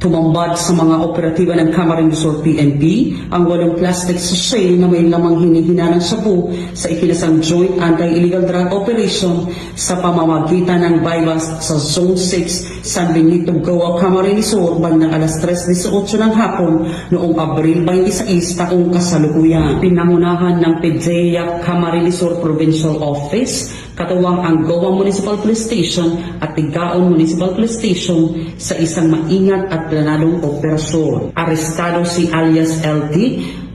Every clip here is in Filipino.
Tumambad sa mga operatiba ng Camarines Sur PNP ang 8 plastic sachet na may lamang hinihinanang sabu sa ikinasang joint anti-illegal drug operation sa pamamagitan ng bypass sa Zone 6 San Benito, Goa, Camarines Sur bandang alas 3:18 ng hapon noong Abril 26 taong kasalukuyan. Pinangunahan ng PDEA Camarines Sur Provincial Office, katuwang ang Goa Municipal Police Station at Tigaon Municipal Police Station sa isang maingat at planadong operasyon. Arestado si alias LT,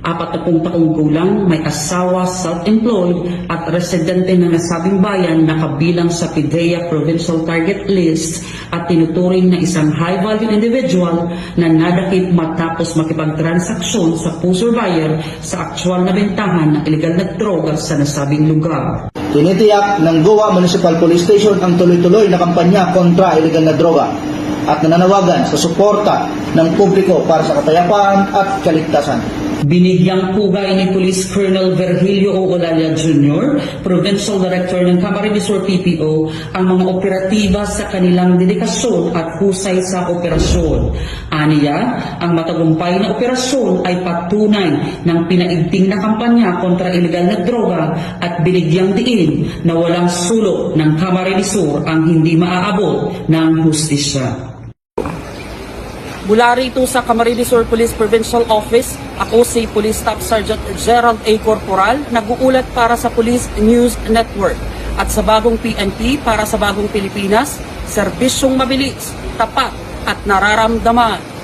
40 taong gulang, may asawa, self-employed at residente ng nasabing bayan na kabilang sa PDEA Provincial Target List at tinuturing na isang high-value individual na nadakip matapos makipagtransaksyon sa pusher buyer sa aktwal na bentahan ng illegal na droga sa nasabing lugar. Tinitiyak ng Goa Municipal Police Station ang tuloy-tuloy na kampanya kontra illegal na droga at nananawagan sa suporta ng publiko para sa kapayapaan at kaligtasan. Binigyang pugay ni Police Colonel Virgilio O. Olalia Jr., Provincial Director ng Camarines Sur PPO, ang mga operatiba sa kanilang dedikasyon at husay sa operasyon. Aniya, ang matagumpay na operasyon ay patunay ng pinaigting na kampanya kontra illegal na droga at binigyang diin na walang sulok ng Camarines Sur ang hindi maaabot ng hustisya. Mula rito sa Camarines Sur Police Provincial Office, ako si Police Staff Sergeant Gerald A. Corporal, nag-uulat para sa Police News Network. At sa bagong PNP, para sa bagong Pilipinas, serbisyong mabilis, tapat at nararamdaman.